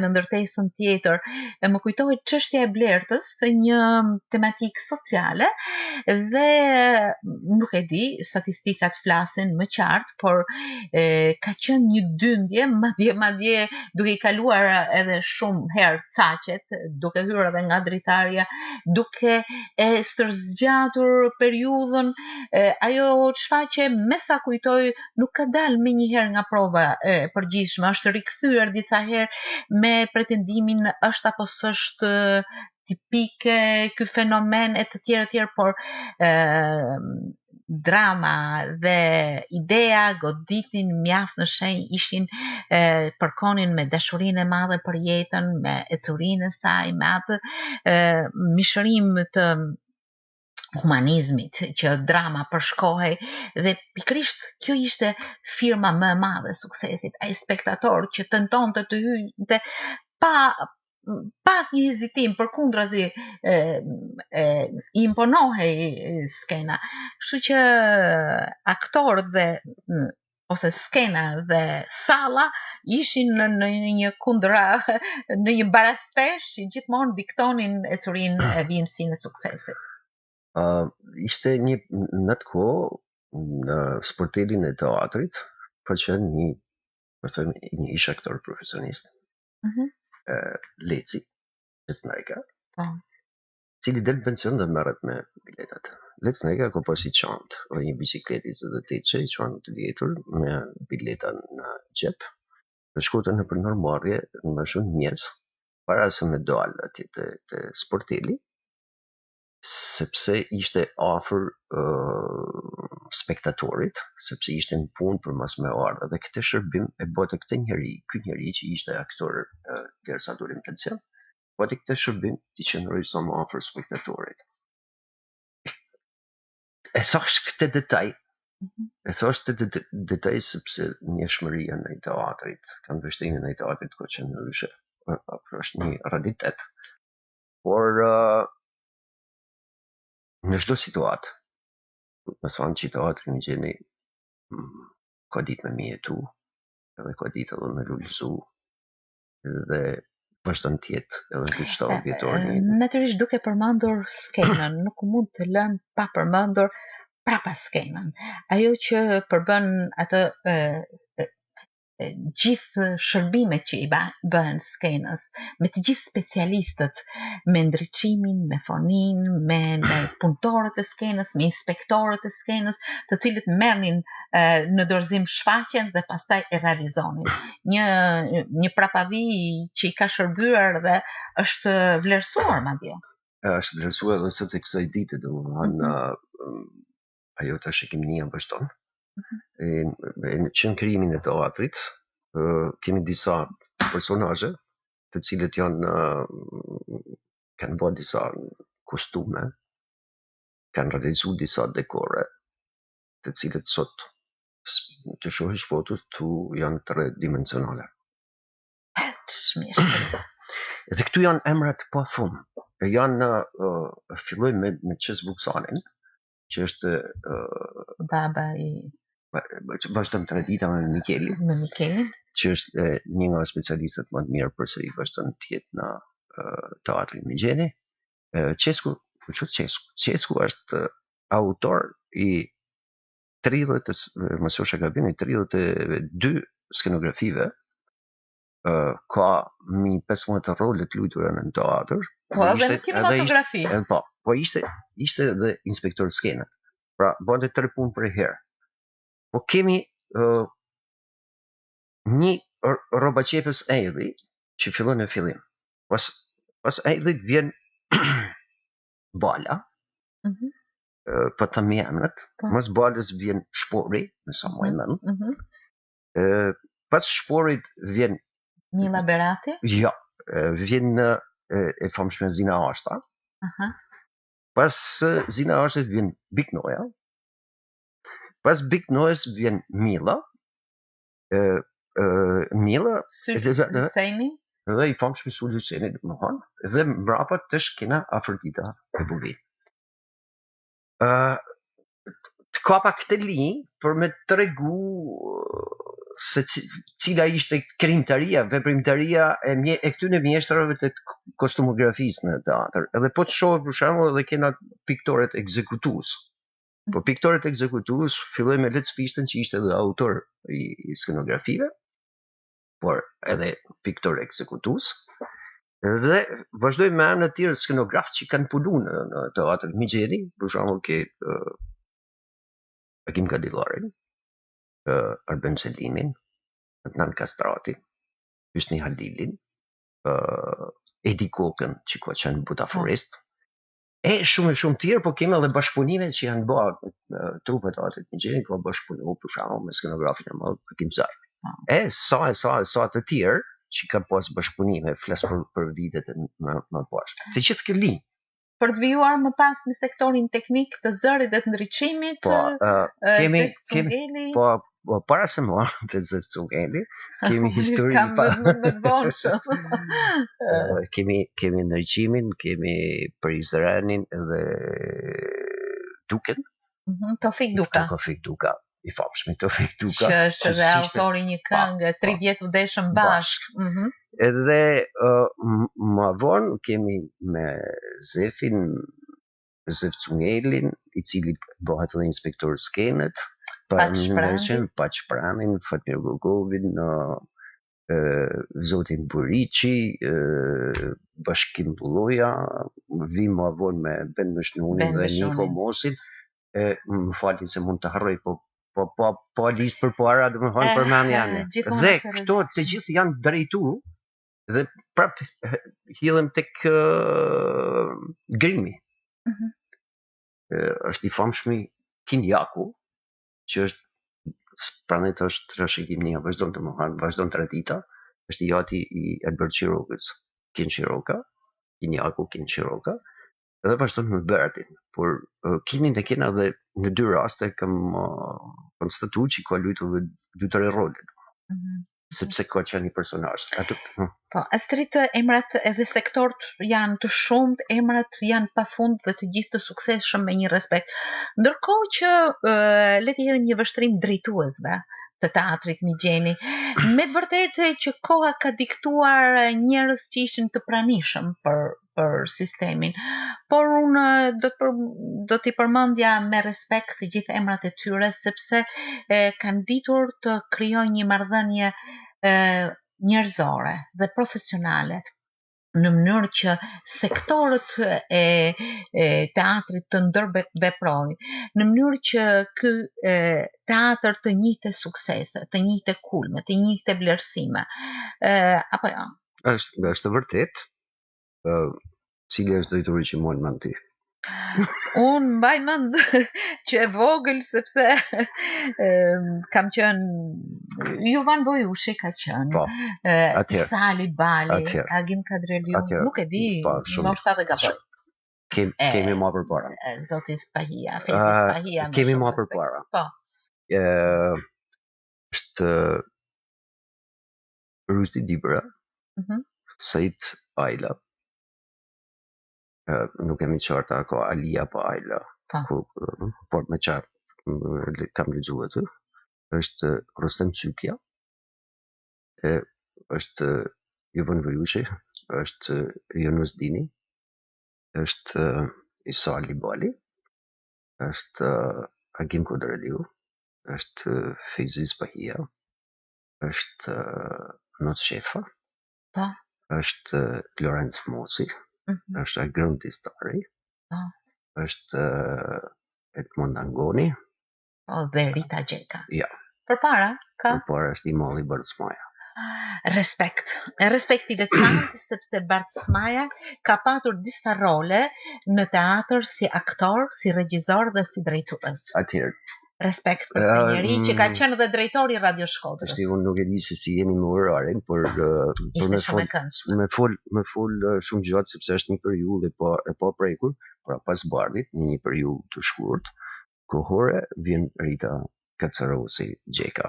në ndërtesën tjetër. Më kujtohet çështja e blertës, një tematikë sociale dhe nuk e di, statistikat flasin më qartë, por ka qenë një dyndje, madje duke i kaluar edhe shumë herë caqet, duke hyrë edhe nga dritarja, duke e stërzgjatur periudhën, ajo çfaqe me sa kujtoj nuk ka dalë me një herë nga prova e përgjithshme, është rikthyer disa herë me pretendimin është apo s'është tipike ky fenomen e të tjerë, por drama dhe idea goditin mjaft në shenjë, ishin përkonin me dashurinë e madhe për jetën, me ecurinë e saj, me atë mishërim të humanizmit që drama përshkohej, dhe pikrisht kjo ishte firma më e madhe e suksesit, ai spektator që tentonte të hynte pas një hezitim, përkundrazi i imponohej skena. Kështu që aktorët dhe ose skena dhe salla ishin në një kundra, në një baraspesh që gjithmonë diktonin ecurinë e vimësinë e suksesit. Ishte në atë kohë në sportelin e teatrit ka qenë një ish aktor profesionist, Leci Lecnega, cili del pension dhe merret me biletat. Lecnega ka pas i çantë, një bicikletë 28 që i çantë të vjetër me bileta në xhep, dhe shkote në për normmarrje në shumë mjes para se me dalë atje te sporteli, sepse ishte afër spektatorit, sepse ishte në punë për mas me ardhe, dhe këtë shërbim e bote ky njeri që ishte aktor derisa doli në pension, bote këtë shërbim t'i qëndroj sa më afër spektatorit. E thash këtë detaj sepse njëshmëria në teatrit, kanë vështrimin në teatrit ka qenë ndryshe, është një realitet. Por në çdo situatë, më thonë që teatri më gjeni ka ditë me mjetu, edhe ka ditë edhe me lullëzu, dhe vazhdon të jetë edhe 27 vjetor një. Natyrisht duke përmendur skenën, nuk mund të lëm pa përmendur prapa skenën. Ajo që përbën atë gjithë shërbimet që i bëhen skenës, me të gjithë specialistët, me ndriçimin, me fonin, me punëtorët e skenës, me inspektorët e skenës, të cilët merrnin në dorëzim shfaqjen dhe pastaj e realizonin. Një prapavi që i ka shërbyer dhe është vlerësuar madje. Është vlerësuar edhe sot e kësaj dite, domethënë ajo tash e kemi një vazhdon. Që në krijimin e teatrit kemi disa personazhe të cilët kanë bërë disa kostume, kanë realizuar disa dekore, të cilët sot të shohësh fotot tu janë tridimensionale. Dhe këtu janë emrat pa fund. Filloj me Qes Vuksanin, që është baba i vazhdon tradita me Mikelin, që është një nga specialistët më të mirë përse i vazhdon të jetë në teatrin Migjeni. Qesku është autor i 32 skenografive, ka mi 15 role të luajtura në teatr. Po, edhe në kinematografi. Po, ishte dhe inspektor skenët. Pra, bënte 3 punë për herë. Po kemi një Robaqepës Ejli, që fillon në fillim. Pas Ejlit vjen Bala, për të mi emrat. Mas Balës vjen Shpori, në sa më e mend. Pas Shporit vjen Mila Berati. Ja, vjen e famshme Zina Ashta. Pas Zina Ashtet vjen Biknoja. Pas Biknojës vjen Mila. Mila Husseini. Dhe i famshme Sul Husseini, dhe mbrapa tash kena Afrodita e Buvin. Të kapa këtë linjë për me tregu se cila ishte krijimtaria, veprimtaria e këtyre mjeshtrave të kostumografisë në teatr. Edhe po të shohë për shembull edhe kena piktorët ekzekutues. Po piktorët ekzekutues filloi me Lec Fishtën, që ishte edhe autor i skenografive, por edhe piktor ekzekutues. Dhe vazhdoi me anë të tjerë skenografë që kanë punuar në teatrin Migjeni, për shembull ke Akim Kadillarin, Arben Selimin, Adnan Kastrati, Hysni Halilin, Edi Kokën, që ka qenë butaforist, e shumë tjerë, po kemi edhe bashkëpunime që janë bërë trupet e teatrit Migjeni, ka bashkëpunuar për shembull me skenografin e madh Hakim Zajri. Sa të tjerë që kanë pas bashkëpunime, flas për vitet më poshtë. Të gjithë kjo linjë. Për të vijuar më pas në sektorin teknik të zërit dhe të ndriçimit, kemi para se marrë të Zef Cungeli, kemi histori kemi ndriçimin, kemi Prizrenin dhe Duken. Tofik Duka, i famshëm Tofik Duka. Që është edhe autori një këngë 30 vdeshëm bashk. Edhe më vonë kemi me Zefin, Zef Cungelin, i cili bëhet edhe inspektor skenet, Paqpranin, Fatmir Gogovin, Zotin Buriqi, Bashkim Bulloja, vim më vonë me Ben Mëshnunin dhe Niko Mosin. Më falin se mund të harroj, po listë për para, dhe më thonë për men janë. Dhe këto të gjithë janë drejtu, dhe prap hidhem tek grimi. Është i famshmi Kinjaku, që është pranet është rëshikim një, vazhdon tradita, është i jati i Albert Shirokës, Kin Shiroka, Kinjaku, Kin Shiroka, edhe vazhdon me Bertin, por Kinin e kena dhe në 2 raste kam konstatuar që ka luajtur 2-3 role. sepse ka qenë një personazh. Po, Astrid, emrat edhe sektorët janë të shumt, emrat janë pafund dhe të gjithë të suksesshëm me një respekt. Ndërkohë që le të jemi një vështrim drejtuesve të teatrit Migjeni, me të vërtetë që koha ka diktuar njerëz që ishin të pranishëm për sistemin, por unë do t'i përmendja me respekt të gjithë emrat e tyre, sepse kanë ditur të krijojnë një marrëdhënie njerëzore dhe profesionale në mënyrë që sektorët e teatrit të ndërveprojnë, në mënyrë që ky teatr të njihte suksese, të njihte kulme, të njihte vlerësime. Apo jo? Është vërtet. Cili është drejtori që mund mend ti? Unë mbaj mend që e vogël sepse kam qenë Jovan Bojushi ka qenë, Sali Bali, Agim Kadreliu, nuk e di, ndoshta edhe gaboj. Kemi më përpara. Zoti Spahia, Fezi Spahia. Kemi më përpara. Po. Është Rusti Dibra, Said Ajla. Nuk kemi qarta ka Alia pa Ajla, por me qartë kam lexuar atë. Është Rustem Cykja, është Jovan Bojushi, është Yunus Dini, është Isa Ali Bali, është Agim Kadreliu, është Fezi Spahia, është Not Shefa, është Lorenz Mosi, është Agron Tistari, është Edmond Angoni, dhe Rita Gjeka. Ja. Përpara ka? Përpara është Imolli Bardhsmaja. Respekt i veçantë sepse Bardhsmaja ka patur disa role në teatr si aktor, si regjisor dhe si drejtues. Atëherë. Respekt për këtë njeri që ka qenë dhe drejtori i Radio Shkodrës. Unë nuk e di se si jemi në orarin, por me fol shumë gjatë sepse është një periudhë e pa prekur, pra pas bardhit, një periudhë të shkurt, kohore vjen Rita Kacarosi Gjeka.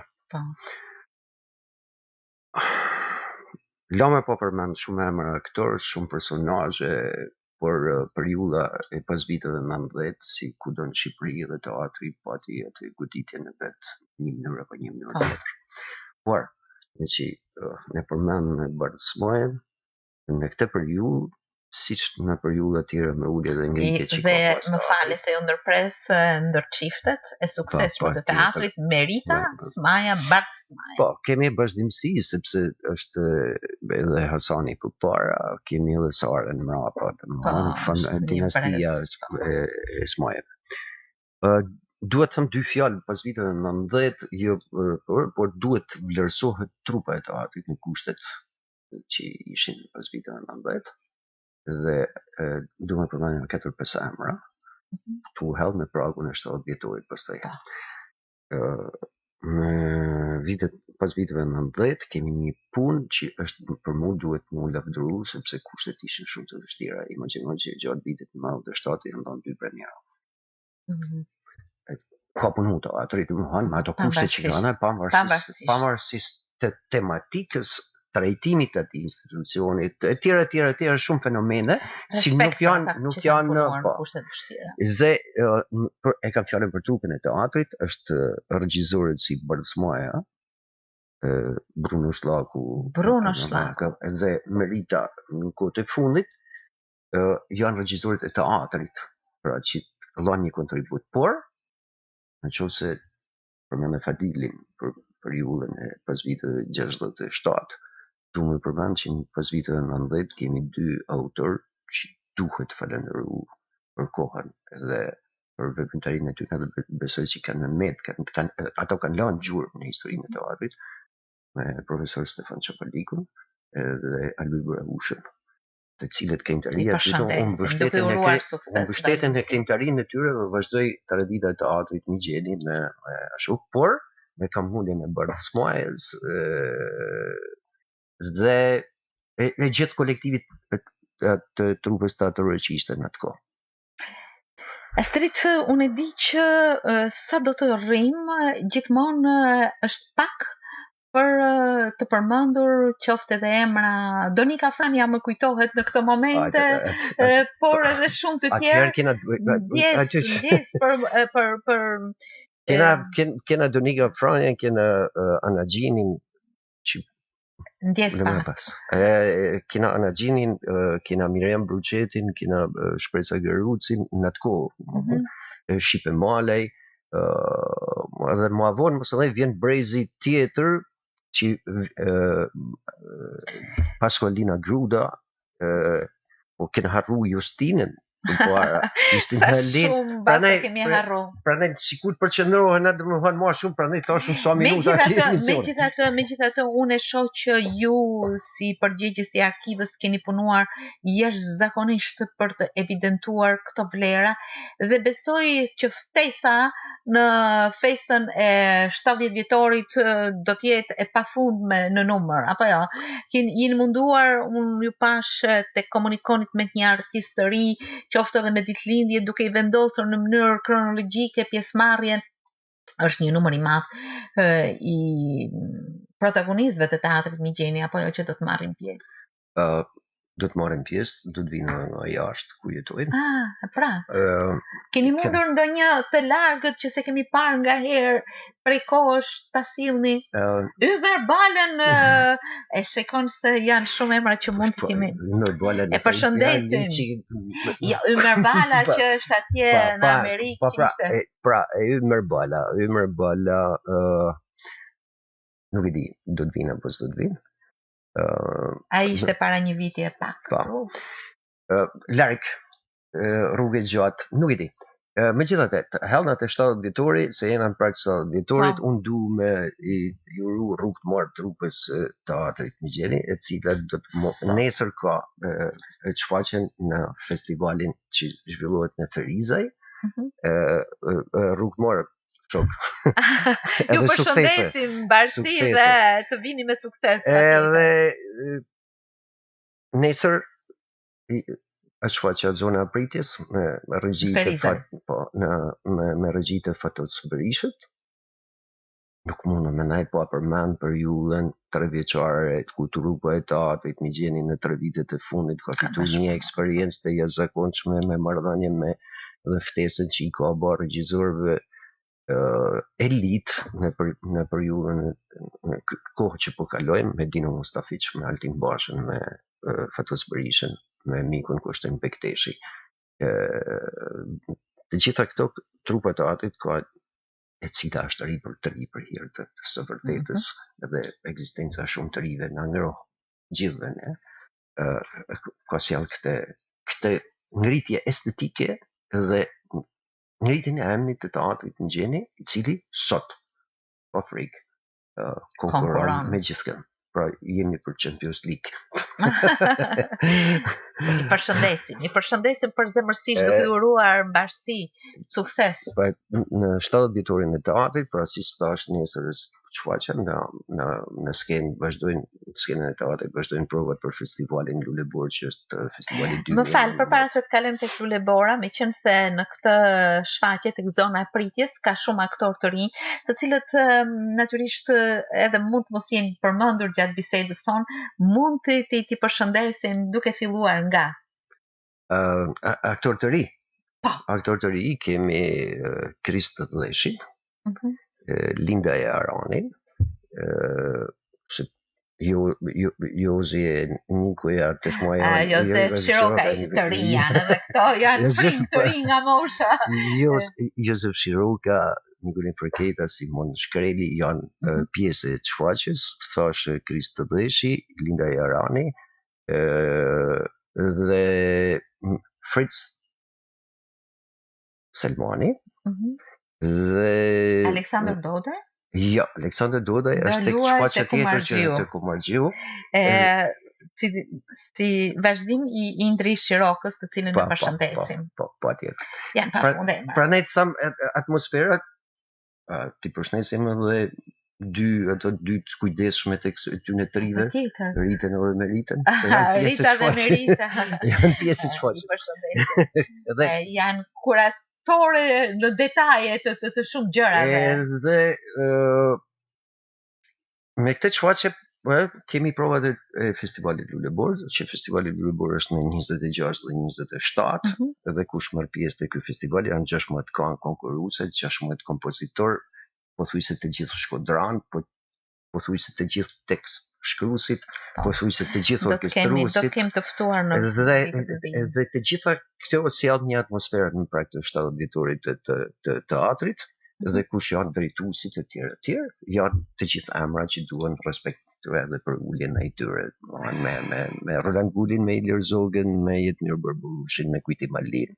Lame pa përmend shumë emra aktorë, shumë personazhe, por periudha e pas viteve 90, si kudo në Shqipëri dhe teatri pati atë goditjen e vet, një mënyrë apo një mënyrë tjetër. Por, ne përmend në Bardhsmajën, në këtë periudhë, siç në periudha tjera me ulje dhe ngritje që ka pas. Dhe më fali se ju ndërpres ndërçiftet e suksesshme të teatrit Merita Smaja Bardhsmaja. Po, kemi vazhdimsi sepse është edhe Hasani përpara, kemi edhe Sarën mrapa, dinastia e Smajeve. Duhet thëmë dy fjalë pas viteve 90, por duhet vlerësohet trupa e teatrit në kushtet që ishin pas viteve 90. Dhe du me përmendin 4-5 emra, tu hell me pragun e 70 vjetorit pastaj. Në pas viteve 90 kemi një punë që është për mua duhet mu lavdëru sepse kushtet ishin shumë të vështira. Imagjino që gjatë vitit 97 janë ndonë 2 premiera. Ka punu teatri, domethënë ato kushte që kanë pavarësisht të tematikës, trajtimit të atij institucionit, e tjera shumë fenomene, si nuk janë kushte të vështira. Dhe e kam fjalën për trupin e teatrit, është regjisorët si Bardhsmaja, Bruno Shllaku, dhe Merita në kohët e fundit, janë regjisorët e teatrit, pra që dhënë një kontribut, por në qoftë se përmendë Fadilin për periudhën e pas viteve 67, du me përmend që pas viteve 90 kemi 2 autor që duhet falenderu për kohën dhe për veprimtarinë e tyre, dhe besoj që kanë në met, ato kanë lënë gjurmë në historinë e teatrit, me profesor Stefan Çapaliku dhe Albi Brahushën, të cilët krimtaria mbështeten në krimtarinë e tyre dhe vazhdoi tradita e teatrit Migjeni me ashtu, por me kamuljen e Bardhsmajës dhe e gjithë kolektivit të trupës teatrore që ishte në atë kohë. Astrid, unë e di që sa do të rrim, gjithmonë është pak për të përmendur qoftë edhe emra Donika Franja më kujtohet në këtë momente, por edhe shumë të tjerë. Ndjes për kena Donika Franja, kena Ana Gjinin, ndjes pas. Kena Ana Gjinin, kena Miriam Bruqetin, kena Shpresa Gerucin në të kohë, Shipe Malej, dhe më vonë mos edhe vjen brezi tjetër që Pasqualina Gruda, po kena harru Justinën. Sa shumë basta kemi harru. Prandaj sikur përqendrohen atë më thonë më shumë, prandaj thoshëm sa minuta megjithatë unë e shoh që ju si përgjegjës i arkivës keni punuar jashtëzakonisht për të evidentuar këto vlera dhe besoj që ftesa në festën e 70 vjetorit do të jetë e pafundme në numër, apo jo? Jeni munduar, unë ju pash te komunikonit me një artist të ri, qoftë edhe me ditëlindje, duke i vendosur në mënyrë kronologjike pjesëmarrjen. Është një numër i madh i protagonistëve të teatrit Migjeni, apo jo, që do të marrin pjesë? Do të marrin pjesë, do të vinë nga jashtë ku jetojnë. Pra. Keni mundur ndonjë të largët që se kemi parë nga herë prej kohësh ta sillni? Ymer Balën e shikon se janë shumë emra që mund të kemi. E përshëndesim. Ja, Ymer Bala që është atje në Amerikë. Pra, Ymer Bala, nuk e di, do të vinë apo s'do të vinë. Ai ishte para një viti e pak. Larg, rrugë gjatë, nuk e di. Megjithatë, hellnat e 70 vjetori, se jena në prag 70 vjetorit, unë du me juru rrugë të marë trupës teatrit Migjeni, e cila do të nesër ka çfaqen në festivalin që zhvillohet në Ferizaj, rrugë të marë shok. Ju përshëndesim Barsi dhe të vini me sukses. Edhe nesër është shfaqja zona pritjes me regjitë e Fatos Berishët. Nuk mund me ndaj pa përmend periudhën 3 vjeçare të kulturgrupit e teatrit Migjeni në 3 vitet e fundit, ka fituar një eksperiencë të jashtëzakonshme me marrëdhënie me dhe ftesën që i ka bërë regjisorëve elit në periudhën në kohë që po kalojmë me Dino Mustafiç, me Altin Bashën, me Fatos Berishën, me mikun Kushtin Bekteshi. Të gjitha këto trupa të teatrit ka e cila është ri për hir të së vërtetës dhe ekzistenca shumë të rive na ngroh gjithëve ne. Ka sjell këtë ngritje estetike dhe ngritjen e emrit të teatrit Migjeni, i cili sot pa frikë konkuron me gjithkën. Pra jemi për Champions League. I përshëndesim përzemërsisht duke uruar mbarësi, sukses. Në 70 vjetorin e teatrit, pra si stash nesër shfaqen në skenë vazhdojnë skenën e teatrit, vazhdojnë provat për festivalin Lulebor, që është festivali 2000. Më fal, përpara se të kalojmë tek Lulebora, meqense në këtë shfaqje tek zona e pritjes ka shumë aktorë të rinj, të cilët natyrisht edhe mund të mos jenë përmendur gjatë bisedës sonë, mund të përshëndesim duke filluar nga aktorë të ri. Aktorë të ri kemi Kristë Dheshin, Linda e Aranin, Jozi e Nikoja të shmoja. Josef Shiroka të ri janë, edhe këto janë prim të ri nga mosha. Josef Shiroka, Nikolin Përketa, Simon Shkreli janë pjesë e shfaqjes, thash Kristë Dheshi, Linda e Arani, dhe Fritz Selmani, dhe Aleksandr Dodaj. Ja, Aleksandr Dodaj është tek shfaqja tjetër që të Kumargjiu. Si vazhdim i Indri Shirokës, të cilën e përshëndesim. Po, tjetër. Janë pafundemra. Prandaj them atmosferat, ti përshëndesim edhe dy të kujdesshme tek tyne të rive, Ritën edhe Meritën, se janë pjesë të shfaqjes. Janë pjesë të shfaqjes. Përshëndesim. Janë kuratore në detaje të shumë gjërave. Edhe Me këtë shfaqje kemi provat e festivalit Luleborë, që festivali Luleborë është në 26 dhe 27, dhe kush merr pjesë te ky festival janë 16 konkurruese, 16 kompozitor, pothuajse të gjithë shkodran, pothuajse të gjithë tekst shkruesit, pothuajse të gjithë orkestruesit. Do të kemi të ftuar në dhe të gjitha këto sjell një atmosferë në pra këtë 70 vjetorit të teatrit, dhe kush janë drejtuesit e tjerë, janë të gjithë emra që duhen respektuar edhe për uljen e tyre, me Roland Gulin, me Ilir Zogen, me Jetmir Barbullshin, me Kujti Malin,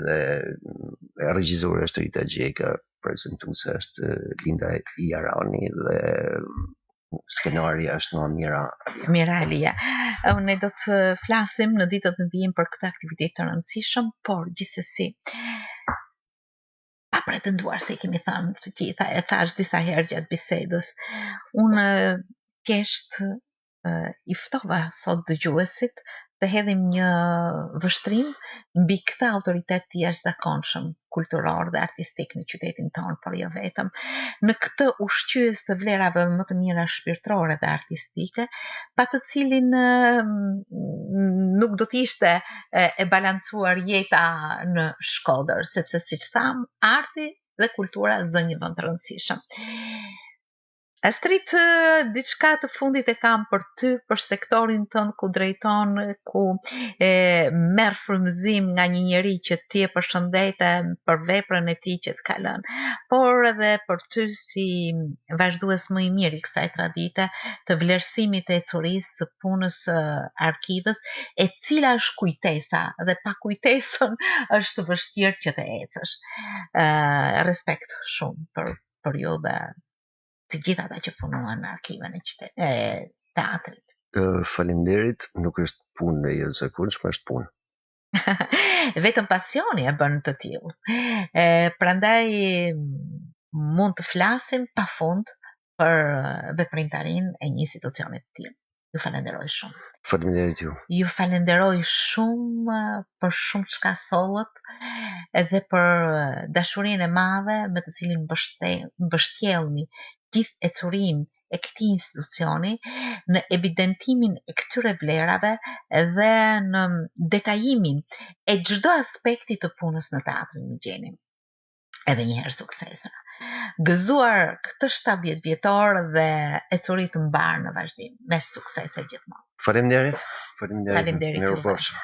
dhe regjizore është Rita Gjeka, prezantuese është Linda Jarani dhe skenaria është Mira Alia. Ne do të flasim në ditët e vijim për këtë aktivitet të rëndësishëm, por gjithsesi pa pretenduar se kemi thënë të gjitha, e thash disa herë gjatë bisedës. Unë thjesht i ftova sot dëgjuesit të hedhim një vështrim mbi këtë autoritet të jashtëzakonshëm kulturor dhe artistik në qytetin tonë, por jo vetëm, në këtë ushqyes të vlerave më të mira shpirtërore dhe artistike, pa të cilin nuk do të ishte e balancuar jeta në Shkodër, sepse siç tham, arti dhe kultura zënë një vend të rëndësishëm. Astrid, diçka të fundit e kam për ty, për sektorin tënd ku drejton, ku merr frymëzim nga një njeri që ti e përshëndete për veprën e tij që të ka lënë, por edhe për ty si vazhdues më i mirë i kësaj tradite të vlerësimit të ecurisë, së punës së arkivës, e cila është kujtesa, dhe pa kujtesën është vështirë që të ecësh. Respekt shumë për ju dhe të gjitha ata që punuan në arkivën e teatrit. Faleminderit, nuk është punë e jashtëzakonshme, është punë. Vetëm pasioni e bën të tillë. Prandaj mund të flasim pafund për veprimtarinë e një institucioni të tillë. Ju falenderoj shumë. Faleminderit ju. Ju falenderoj shumë për shumë çka sollët, edhe për dashurinë e madhe me të cilin mbështjellni gjithë ecurinë e këtij institucioni në evidentimin e këtyre vlerave dhe në detajimin e çdo aspekti të punës në teatrin Migjenin. Edhe një herë suksese. Gëzuar këtë 70 vjetor dhe ecuri të mbar në vazhdim. Me suksese gjithmonë. Faleminderit. Faleminderit. Mirupafshim.